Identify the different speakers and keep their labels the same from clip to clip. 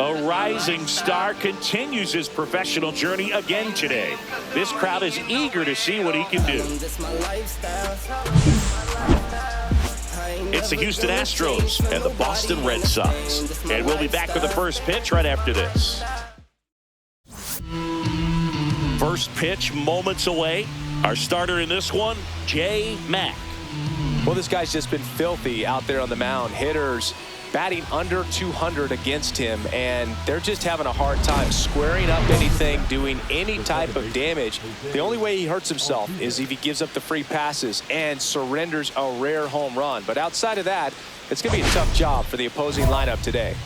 Speaker 1: A rising star continues his professional journey again today. This crowd is eager to see what he can do. It's the Houston Astros and the Boston Red Sox. And we'll be back with the first pitch right after this. First pitch moments away. Our starter in this one, J. Mack.
Speaker 2: Well, this guy's just been filthy out there on the mound. Hitters batting under 200 against him, and they're just having a hard time squaring up anything, doing any type of damage. The only way he hurts himself is if he gives up the free passes and surrenders a rare home run. But outside of that, it's going to be a tough job for the opposing lineup today.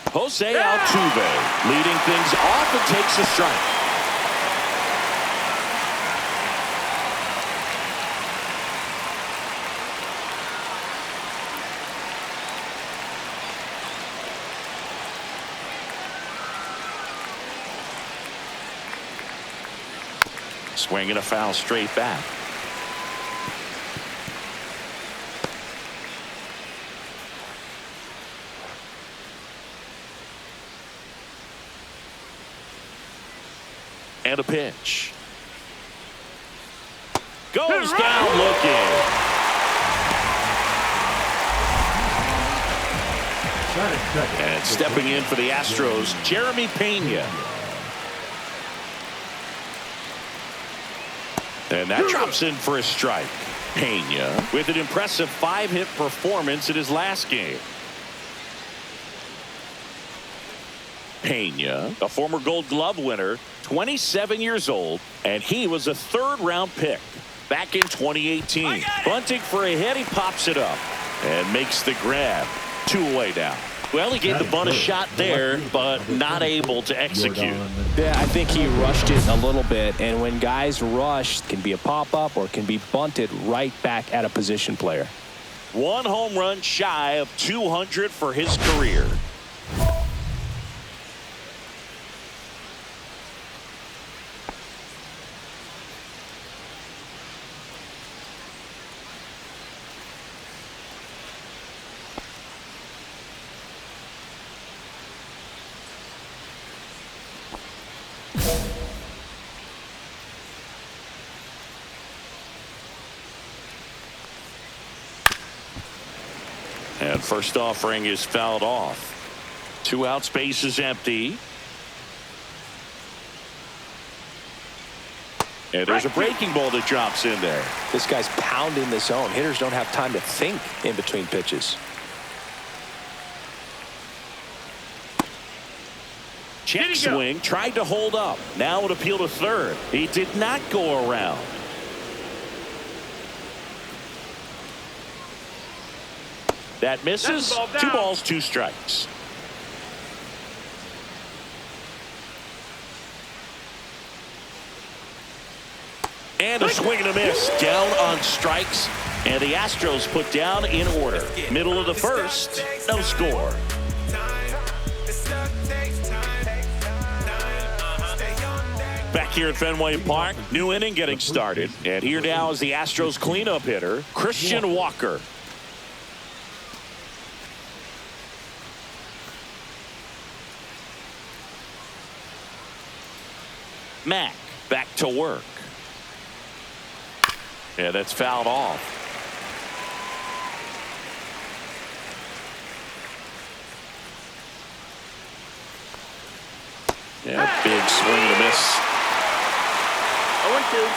Speaker 1: Jose Altuve leading things off and takes a strike. Swinging a foul straight back. And a pitch. Goes down looking. And stepping in for the Astros, Jeremy Pena. And that drops in for a strike. Pena with an impressive 5-hit performance in his last game. Pena, a former Gold Glove winner, 27 years old, and he was a third-round pick back in 2018. Bunting for a hit, he pops it up and makes the grab. 2 away now. Well, he gave the bunt a shot there, but not able to execute.
Speaker 2: Yeah, I think he rushed it a little bit, and when guys rush, it can be a pop-up or it can be bunted right back at a position player.
Speaker 1: 1 home run shy of 200 for his career. And first offering is fouled off. 2 outs, base is empty. And there's a breaking ball that drops in there.
Speaker 2: This guy's pounding the zone. Hitters don't have time to think in between pitches.
Speaker 1: Check swing, tried to hold up. Now it appeal to third. He did not go around. That misses. 2 balls, 2 strikes. And a swing and a miss. Down on strikes. And the Astros put down in order. Middle of the first, no score. Back here at Fenway Park, new inning getting started. And here now is the Astros cleanup hitter, Christian Walker. Mack back to work. Yeah, that's fouled off. Yeah, big swing and a miss. 0-2.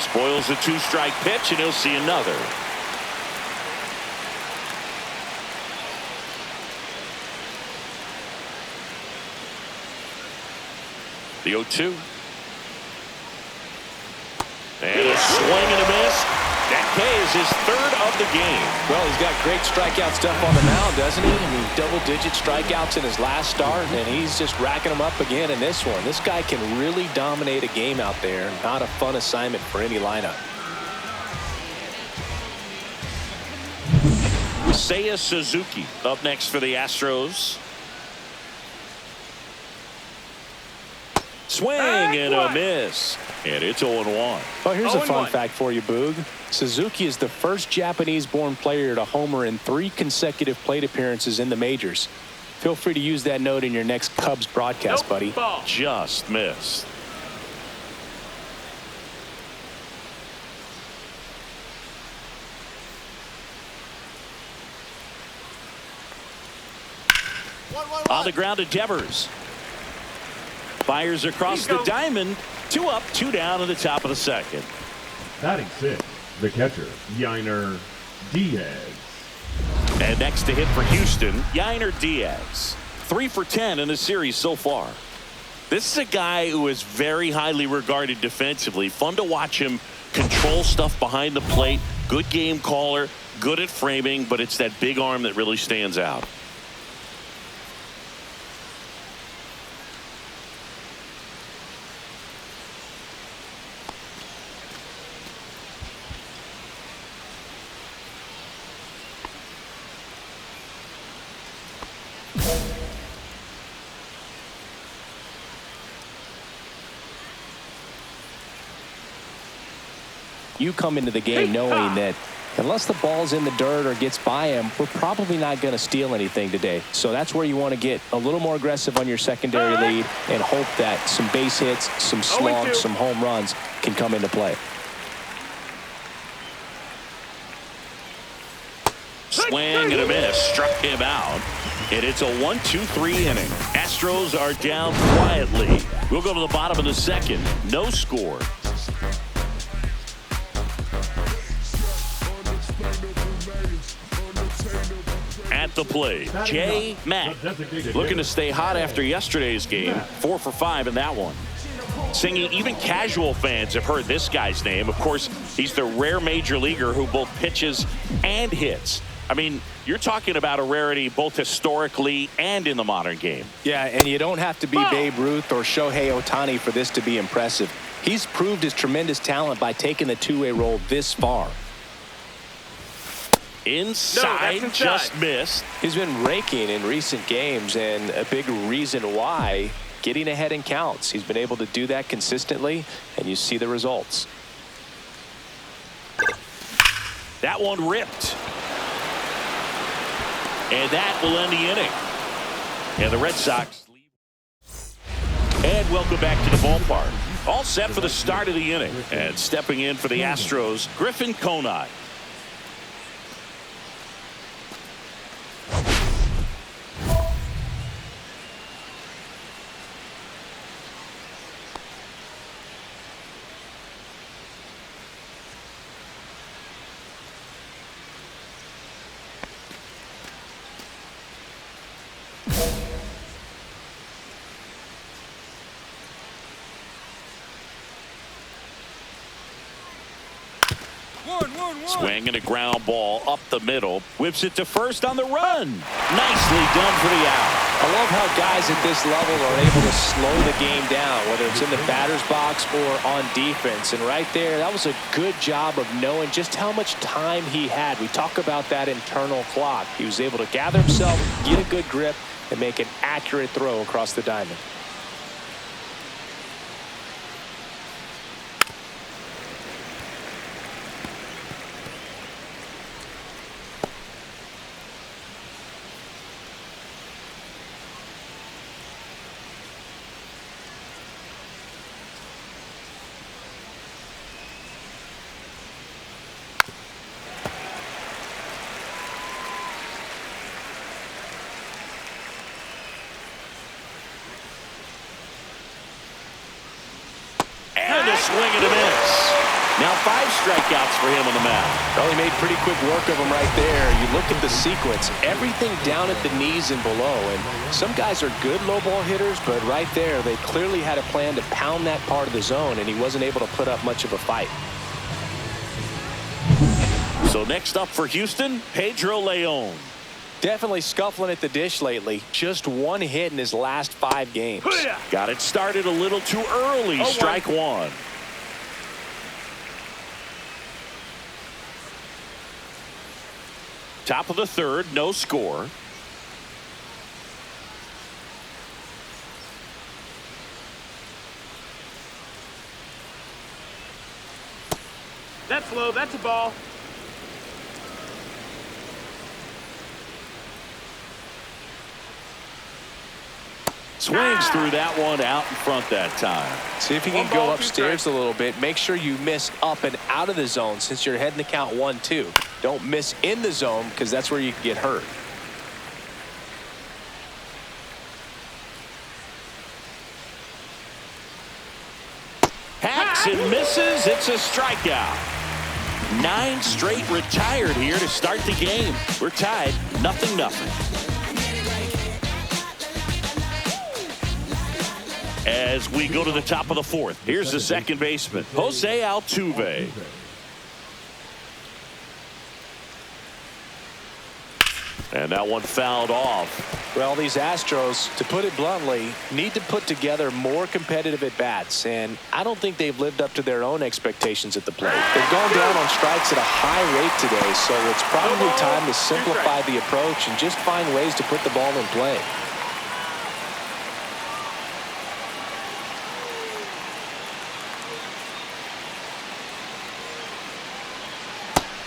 Speaker 1: Spoils a 2-strike pitch, and he'll see another. The 0-2. And a swing and a miss. That K is has his 3rd of the game.
Speaker 2: Well, he's got great strikeout stuff on the mound, doesn't he? I mean, double-digit strikeouts in his last start, and he's just racking them up again in this one. This guy can really dominate a game out there. Not a fun assignment for any lineup.
Speaker 1: Seiya Suzuki up next for the Astros. Swing and a miss. And it's 0-1.
Speaker 2: Well, here's a fun fact for you, Boog. Suzuki is the first Japanese-born player to homer in 3 consecutive plate appearances in the majors. Feel free to use that note in your next Cubs broadcast, buddy.
Speaker 1: Just missed. On the ground to Devers. Fires across the diamond. 2 up, 2 down in the top of the 2nd.
Speaker 3: Batting 6th, the catcher, Yainer Diaz.
Speaker 1: And next to hit for Houston, Yainer Diaz. 3 for 10 in the series so far. This is a guy who is very highly regarded defensively. Fun to watch him control stuff behind the plate. Good game caller, good at framing, but it's that big arm that really stands out.
Speaker 2: You come into the game knowing that unless the ball's in the dirt or gets by him, we're probably not going to steal anything today. So that's where you want to get a little more aggressive on your secondary lead and hope that some base hits, some slugs, some home runs can come into play.
Speaker 1: Swing and a miss. Struck him out. And it's a 1-2-3 inning. Astros are down quietly. We'll go to the bottom of the 2nd. No score. At the plate, Jay Mack, looking to stay hot after yesterday's game. 4 for 5 in that one. Singing, even casual fans have heard this guy's name. Of course, he's the rare major leaguer who both pitches and hits. I mean, you're talking about a rarity both historically and in the modern game.
Speaker 2: Yeah, and you don't have to be Babe Ruth or Shohei Ohtani for this to be impressive. He's proved his tremendous talent by taking the two-way role this far.
Speaker 1: Inside, just missed.
Speaker 2: He's been raking in recent games, and a big reason why, getting ahead in counts. He's been able to do that consistently, and you see the results.
Speaker 1: That one ripped. And that will end the inning. And the Red Sox leave. And welcome back to the ballpark. All set for the start of the inning. And stepping in for the Astros, Griffin Conine. Swinging a ground ball up the middle. Whips it to first on the run. Nicely done for the out.
Speaker 2: I love how guys at this level are able to slow the game down, whether it's in the batter's box or on defense. And right there, that was a good job of knowing just how much time he had. We talk about that internal clock. He was able to gather himself, get a good grip, and make an accurate throw across the diamond.
Speaker 1: Swing and a miss. Now 5 strikeouts for him on the mound.
Speaker 2: Well, he made pretty quick work of him right there. You look at the sequence, everything down at the knees and below. And some guys are good low ball hitters, but right there, they clearly had a plan to pound that part of the zone, and he wasn't able to put up much of a fight.
Speaker 1: So next up for Houston, Pedro Leon.
Speaker 2: Definitely scuffling at the dish lately. Just one hit in his last 5 games.
Speaker 1: Got it started a little too early. Strike one. Top of the 3rd, no score.
Speaker 4: That's low. That's a ball.
Speaker 1: Swings through that one out in front that time.
Speaker 2: See if you can go upstairs a little bit. Make sure you miss up and out of the zone since you're heading to count 1-2. Don't miss in the zone because that's where you can get hurt.
Speaker 1: Hacks and misses. It's a strikeout. 9 straight retired here to start the game. We're tied 0-0. As we go to the top of the 4th, here's the second baseman, Jose Altuve. And that one fouled off.
Speaker 2: Well, these Astros, to put it bluntly, need to put together more competitive at-bats, and I don't think they've lived up to their own expectations at the plate. They've gone down on strikes at a high rate today, so it's probably time to simplify the approach and just find ways to put the ball in play.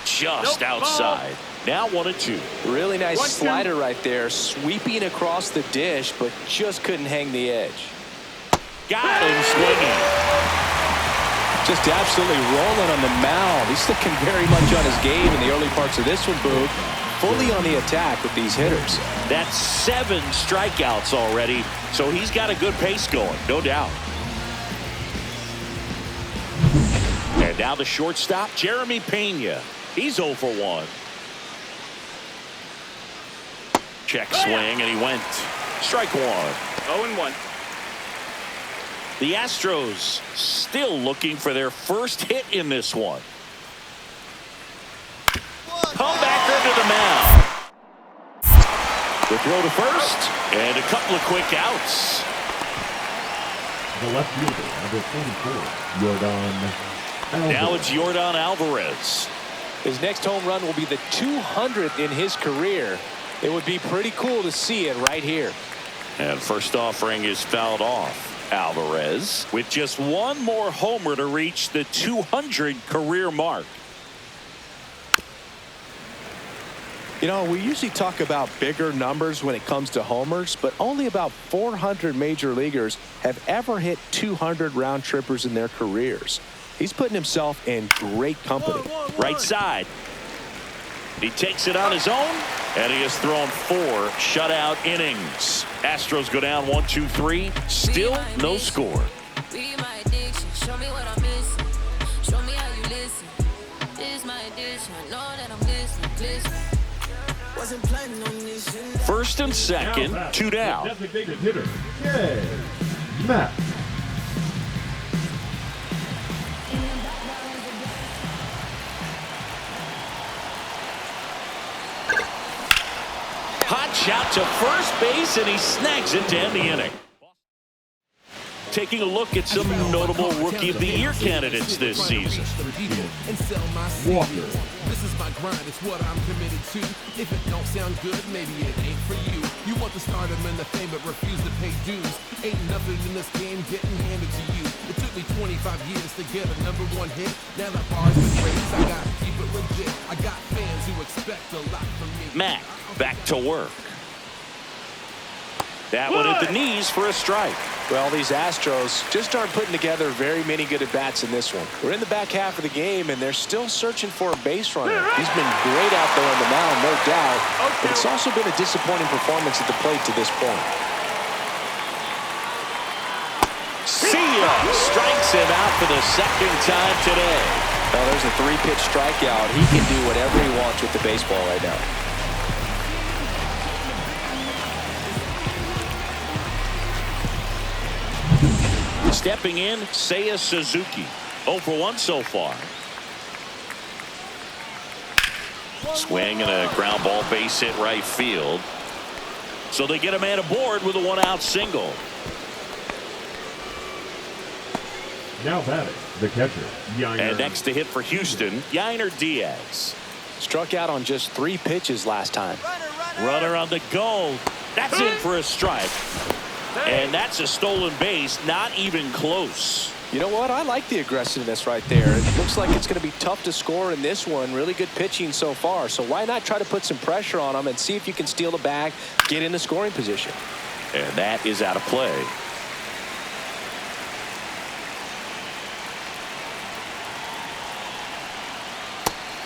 Speaker 1: Just outside. Now 1-2.
Speaker 2: Really nice slider right there, sweeping across the dish, but just couldn't hang the edge.
Speaker 1: Got him swinging.
Speaker 2: Just absolutely rolling on the mound. He's looking very much on his game in the early parts of this one, Boog. Fully on the attack with these hitters.
Speaker 1: That's 7 strikeouts already, so he's got a good pace going, no doubt. And now the shortstop, Jeremy Pena. He's 0 for 1. Check swing, and he went. Strike one.
Speaker 4: 0-1.
Speaker 1: The Astros still looking for their first hit in this one. Comebacker to the mound. The throw to first, and a couple of quick outs.
Speaker 3: The left fielder, number 44, Yordan.
Speaker 1: Now it's Yordan Alvarez.
Speaker 2: His next home run will be the 200th in his career. It would be pretty cool to see it right here.
Speaker 1: And first offering is fouled off. Alvarez with just one more homer to reach the 200 career mark.
Speaker 5: You know, we usually talk about bigger numbers when it comes to homers, but only about 400 major leaguers have ever hit 200 round trippers in their careers. He's putting himself in great company.
Speaker 1: Right side. He takes it on his own, and he has thrown 4 shutout innings. Astros go down 1-2-3. Still no score. First and second, 2 down.
Speaker 3: Designated hitter, K. Matt.
Speaker 1: Hot shot to first base, and he snags it to end the inning. Taking a look at some notable Rookie of the Year candidates this season.
Speaker 3: Walker.
Speaker 6: This is my grind, it's what I'm committed to. If it don't sound good, maybe it ain't for you. You want the stardom and the fame, but refuse to pay dues. Ain't nothing in this game getting handed to you. It took me 25 years to get a #1 hit. Now the bar's been raised, I gotta keep it legit. I got fans who expect a lot from me.
Speaker 1: Matt back to work. That one at the knees for a strike.
Speaker 2: Well, these Astros just aren't putting together very many good at-bats in this one. We're in the back half of the game, and they're still searching for a base runner. He's been great out there on the mound, no doubt, but it's also been a disappointing performance at the plate to this point.
Speaker 1: See ya! Strikes him out for the second time today.
Speaker 2: Well, there's a 3-pitch strikeout. He can do whatever he wants with the baseball right now.
Speaker 1: Stepping in, Seiya Suzuki. 0 for 1 so far. Swing and a ground ball base hit right field. So they get a man aboard with a 1-out single.
Speaker 3: Now batting, the catcher, Yainer.
Speaker 1: And next to hit for Houston, Yainer Diaz.
Speaker 2: Struck out on just 3 pitches last time.
Speaker 1: Runner on the go. That's in for a strike. And that's a stolen base, not even close.
Speaker 2: You know what? I like the aggressiveness right there. It looks like it's going to be tough to score in this one. Really good pitching so far. So why not try to put some pressure on them and see if you can steal the bag, get in the scoring position.
Speaker 1: And that is out of play.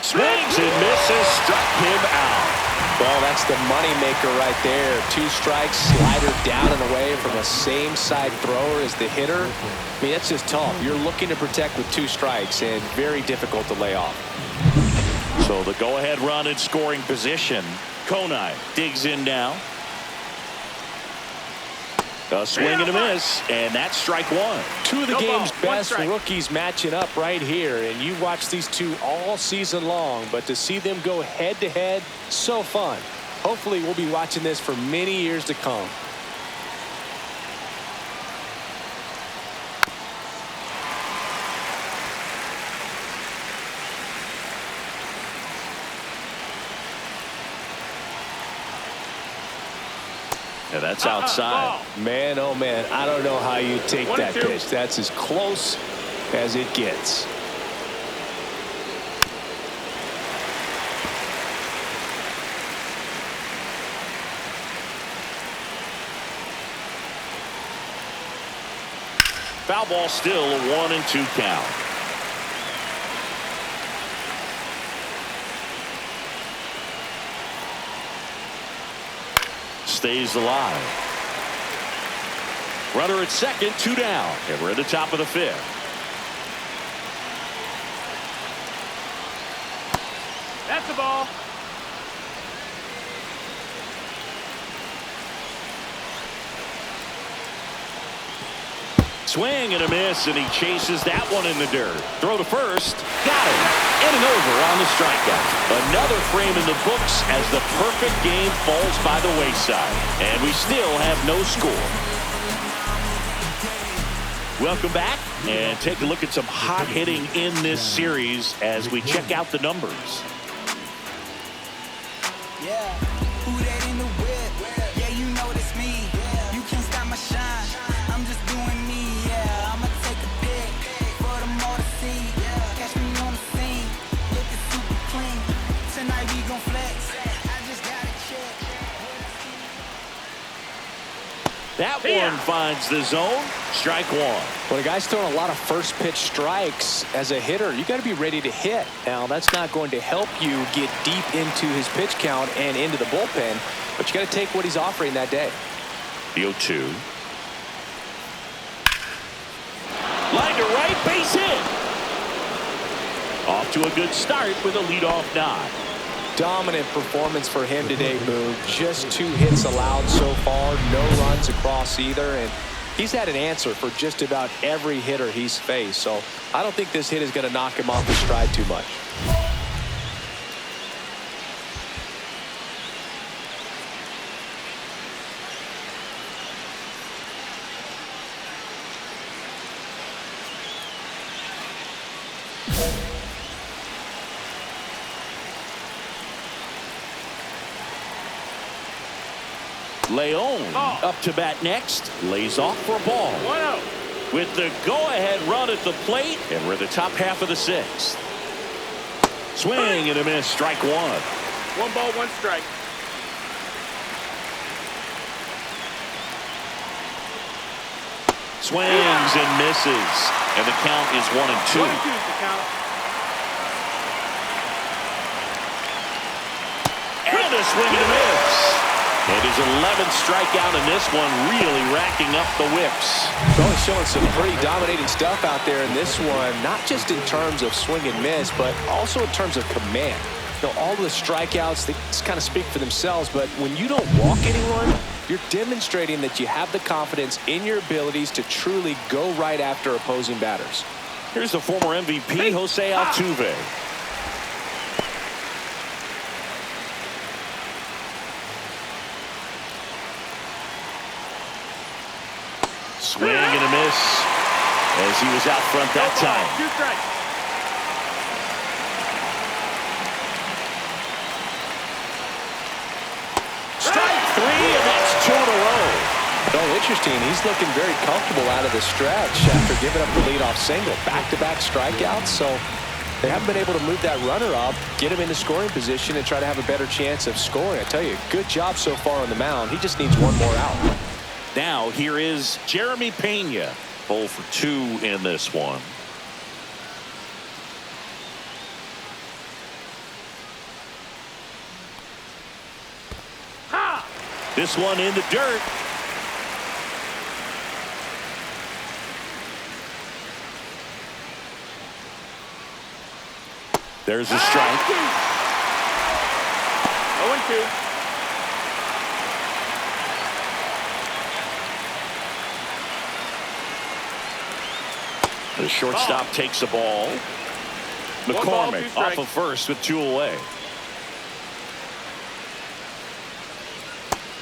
Speaker 1: Swings and misses, struck him out.
Speaker 2: Well, that's the money maker right there. 2 strikes, slider down and away from the same side thrower as the hitter. I mean, that's just tough. You're looking to protect with 2 strikes and very difficult to lay off.
Speaker 1: So the go-ahead run in scoring position. Konai digs in now. A swing and a miss, and that's strike 1.
Speaker 2: 2 of the game's best rookies matching up right here, and you watch these 2 all season long, but to see them go head-to-head, so fun. Hopefully we'll be watching this for many years to come.
Speaker 1: And that's outside.
Speaker 2: Man, oh man, I don't know how you take that pitch. That's as close as it gets.
Speaker 1: Foul ball, still a 1-2 count. Stays alive. Runner at second, 2 down, and we're at the top of the 5th.
Speaker 4: That's the ball.
Speaker 1: Swing and a miss, and he chases that one in the dirt. Throw to first. Got him. In and over on the strikeout. Another frame in the books as the perfect game falls by the wayside. And we still have no score. Welcome back, and take a look at some hot hitting in this series as we check out the numbers.
Speaker 7: Yeah, who that in the whip? Yeah, you know it's me. You can't stop my shine. I'm just doing me. Yeah, I'ma take a pic for them all to see. Catch me on the scene, looking super clean. Tonight we gon' flex. I just gotta check.
Speaker 1: That one finds the zone. Strike 1.
Speaker 2: When a guy's throwing a lot of first pitch strikes as a hitter, you got to be ready to hit. Now, that's not going to help you get deep into his pitch count and into the bullpen, but you got to take what he's offering that day.
Speaker 1: The 0-2. Line to right, base hit. Off to a good start with a leadoff nod.
Speaker 2: Dominant performance for him today, Boog. Just 2 hits allowed so far, no runs across either, and he's had an answer for just about every hitter he's faced. So I don't think this hit is going to knock him off his stride too much.
Speaker 1: Leon up to bat next. Lays off for a ball.
Speaker 4: 1-0.
Speaker 1: With the go-ahead run at the plate, and we're at the top half of the 6th. Swing and a miss. Strike 1.
Speaker 4: 1 ball, 1 strike.
Speaker 1: Swings and misses, and the count is 1-2.
Speaker 4: 1-2 is the count.
Speaker 1: And a swing and a miss. And his 11th strikeout in this one, really racking up the whips.
Speaker 2: Well, he's showing some pretty dominating stuff out there in this one, not just in terms of swing and miss, but also in terms of command. You know, all of the strikeouts, they just kind of speak for themselves, but when you don't walk anyone, you're demonstrating that you have the confidence in your abilities to truly go right after opposing batters.
Speaker 1: Here's the former MVP, Jose Altuve. Swing and a miss as he was out front that time.
Speaker 4: 2 strikes.
Speaker 1: Strike 3, and that's 2 in a row.
Speaker 2: Oh, interesting. He's looking very comfortable out of the stretch after giving up the leadoff single. Back-to-back strikeouts, so they haven't been able to move that runner up, get him into scoring position, and try to have a better chance of scoring. I tell you, good job so far on the mound. He just needs one more out.
Speaker 1: Now here is Jeremy Pena. 0 for 2 in this one.
Speaker 4: Ha!
Speaker 1: This one in the dirt. There's a strike.
Speaker 4: 0-2.
Speaker 1: The shortstop takes the ball.
Speaker 4: ball, 2
Speaker 1: McCormick
Speaker 4: strikes.
Speaker 1: off of first with 2 away.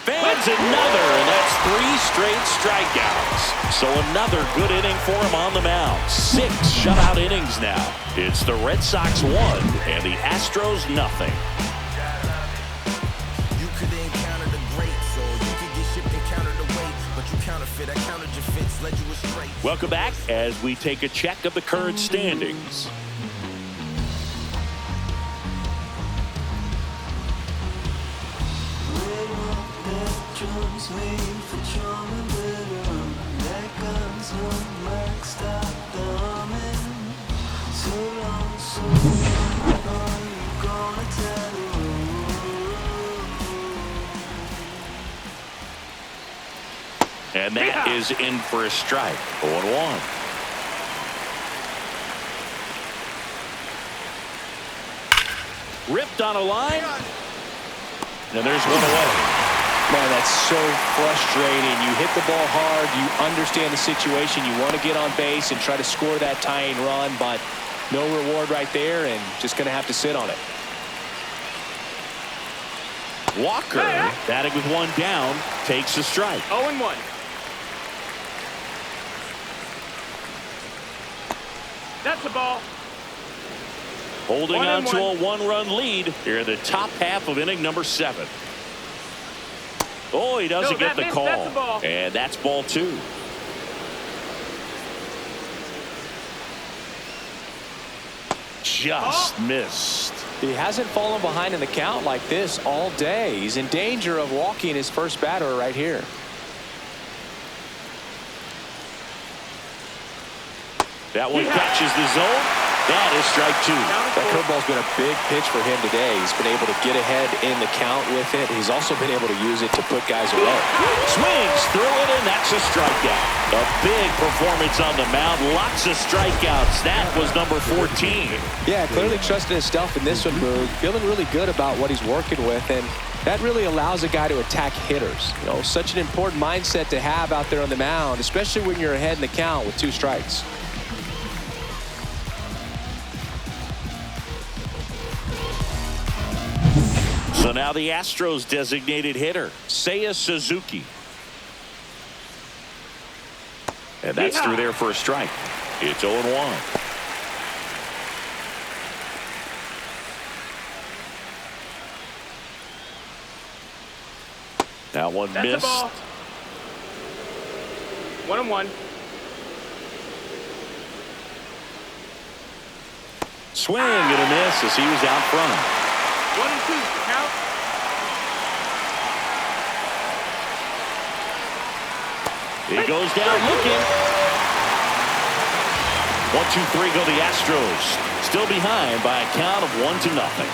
Speaker 1: Fans another, and that's 3 straight strikeouts. So another good inning for him on the mound. 6 shutout innings now. It's the Red Sox 1 and the Astros nothing.
Speaker 8: You could encounter the greats, so you could get shipped and counter the weight, but you counterfeit. I countered your fits, led you astray.
Speaker 1: Welcome back as we take a check of the current standings. And that is in for a strike. 0-1. Ripped on a line. And there's one away.
Speaker 2: Man, that's so frustrating. You hit the ball hard. You understand the situation. You want to get on base and try to score that tying run, but no reward right there, and just going to have to sit on it.
Speaker 1: Walker, batting with 1 down, takes a strike.
Speaker 4: 0-1. That's a ball.
Speaker 1: Holding
Speaker 4: 1
Speaker 1: on
Speaker 4: and
Speaker 1: to
Speaker 4: 1.
Speaker 1: a 1-run lead here in the top half of inning number 7. Oh, he doesn't get the call.
Speaker 4: That's a ball.
Speaker 1: And that's ball 2. Just missed.
Speaker 2: He hasn't fallen behind in the count like this all day. He's in danger of walking his first batter right here.
Speaker 1: That one catches the zone. That is strike 2.
Speaker 2: That curveball's been a big pitch for him today. He's been able to get ahead in the count with it. He's also been able to use it to put guys away.
Speaker 1: Swings through it, and that's a strikeout. A big performance on the mound. Lots of strikeouts. That was number 14.
Speaker 2: Yeah, clearly trusting his stuff in this one, Boog. Feeling really good about what he's working with, and that really allows a guy to attack hitters. You know, such an important mindset to have out there on the mound, especially when you're ahead in the count with 2 strikes.
Speaker 1: So now the Astros designated hitter, Seiya Suzuki. And that's through there for a strike. It's 0-1. That one
Speaker 4: That's
Speaker 1: missed.
Speaker 4: a ball. 1-1.
Speaker 1: Swing and a miss as he was out front.
Speaker 4: 1-2. Count.
Speaker 1: He goes down looking. 1-2-3 go the Astros. Still behind by a count of 1-0.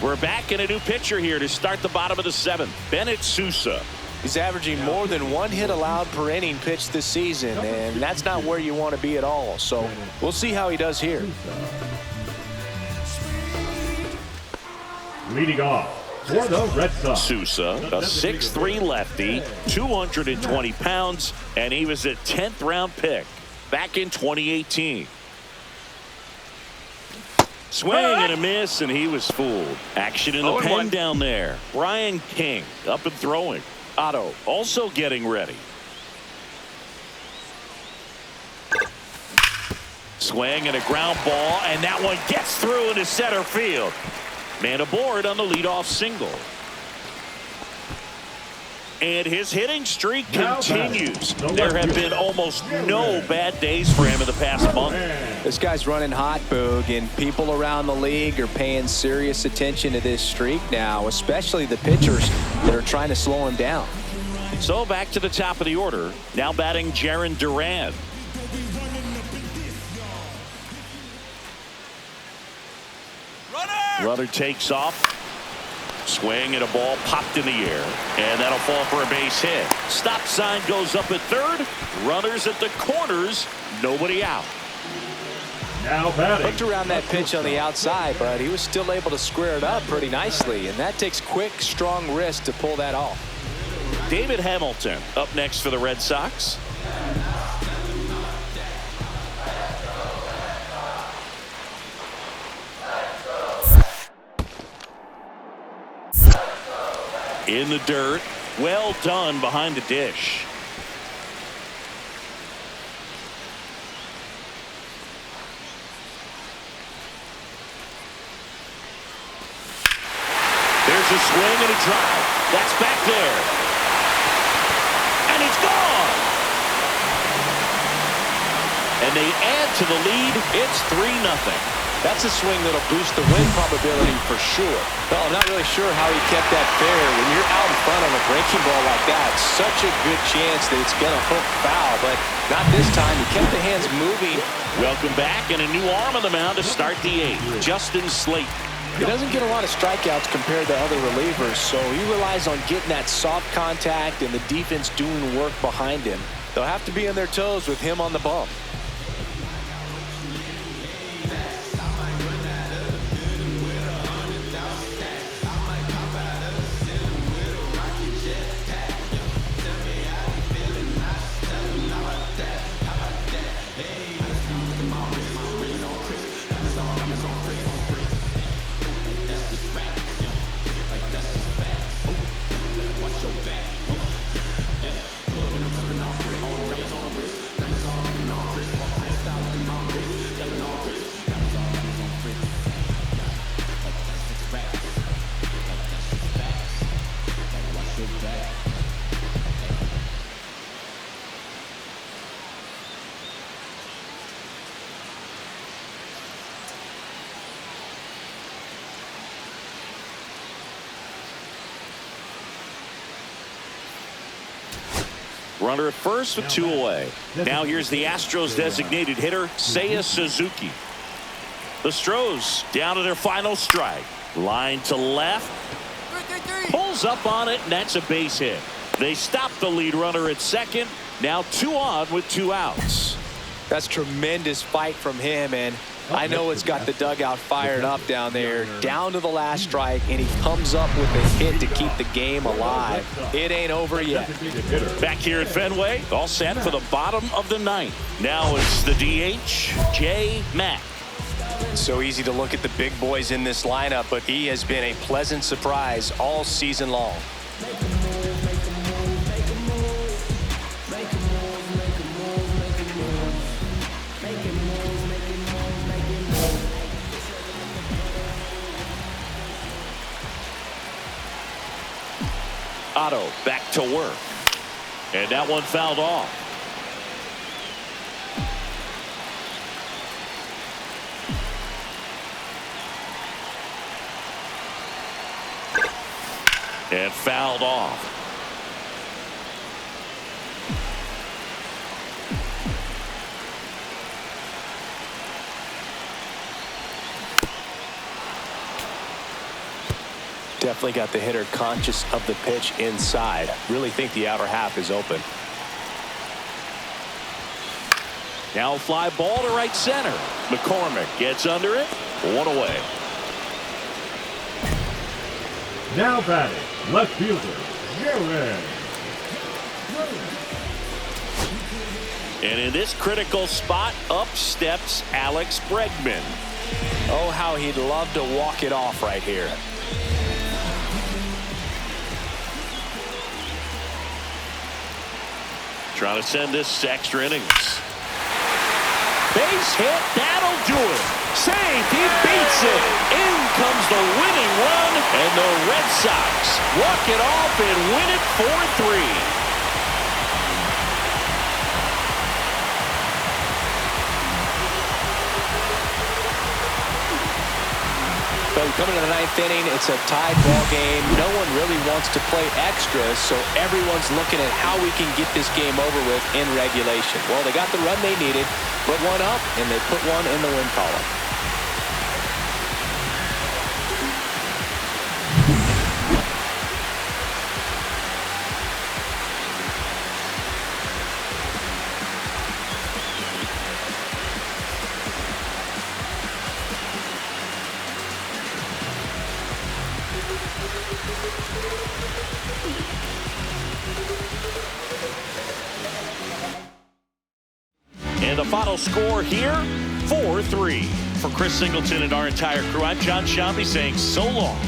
Speaker 1: We're back in a new pitcher here to start the bottom of the 7th. Bennett Sousa.
Speaker 2: He's averaging more than 1 hit allowed per inning pitched this season, and that's not where you want to be at all. So we'll see how he does here.
Speaker 3: Leading off for the Red Sox.
Speaker 1: Sousa, a 6'3" lefty, 220 pounds, and he was a 10th round pick back in 2018. Swing and a miss, and he was fooled. Action in the
Speaker 4: 0-1.
Speaker 1: pen down there. Brian King up and throwing. Otto also getting ready. Swing and a ground ball, and that one gets through into center field. Man aboard on the leadoff single. And his hitting streak continues. There have been almost no bad days for him in the past month.
Speaker 2: This guy's running hot, Boog, and people around the league are paying serious attention to this streak now, especially the pitchers that are trying to slow him down.
Speaker 1: So back to the top of the order. Now batting Jarren Duran. Runner takes off. Swing and a ball popped in the air, and that'll fall for a base hit. Stop sign goes up at third. Runners at the corners. Nobody out.
Speaker 3: Now batting.
Speaker 2: Looked around that pitch on the outside, but he was still able to square it up pretty nicely, and that takes quick, strong wrist to pull that off.
Speaker 1: David Hamilton up next for the Red Sox. In the dirt. Well done behind the dish. There's a swing and a drive. That's back there. And it's gone. And they add to the lead. It's 3-0.
Speaker 2: That's a swing that'll boost the win probability for sure. Well, I'm not really sure how he kept that fair. When you're out in front on a breaking ball like that, such a good chance that it's going to hook foul, but not this time. He kept the hands moving.
Speaker 1: Welcome back, and a new arm on the mound to start the 8th. Justin Slate.
Speaker 2: He doesn't get a lot of strikeouts compared to other relievers, so he relies on getting that soft contact and the defense doing work behind him. They'll have to be on their toes with him on the bump.
Speaker 1: Runner at first with 2 away. Now here's the Astros designated hitter, Seiya Suzuki. The Astros down to their final strike. Line to left. Pulls up on it, and that's a base hit. They stop the lead runner at second. Now 2 on with 2 outs.
Speaker 2: That's tremendous fight from him, and I know it's got the dugout fired up down there, down to the last strike, and he comes up with a hit to keep the game alive. It ain't over yet.
Speaker 1: Back here at Fenway, all set for the bottom of the 9th. Now it's the DH, J. Mack.
Speaker 2: So easy to look at the big boys in this lineup, but he has been a pleasant surprise all season long.
Speaker 1: Otto back to work. And that one fouled off. And fouled off.
Speaker 2: Definitely got the hitter conscious of the pitch inside. Really think the outer half is open.
Speaker 1: Now a fly ball to right center. McCormick gets under it. 1 away.
Speaker 3: Now batting, left fielder, Jared.
Speaker 1: And in this critical spot, up steps Alex Bregman.
Speaker 2: Oh, how he'd love to walk it off right here.
Speaker 1: Trying to send this to extra innings. Base hit, that'll do it. Safe, he beats it. In comes the winning run, and the Red Sox walk it off and win it 4-3.
Speaker 2: So coming to the ninth inning, it's a tied ball game. No one really wants to play extras, so everyone's looking at how we can get this game over with in regulation. Well, they got the run they needed, put one up, and they put one in the win column.
Speaker 1: And the final score here, 4-3. For Chris Singleton and our entire crew, I'm John Shambi saying so long.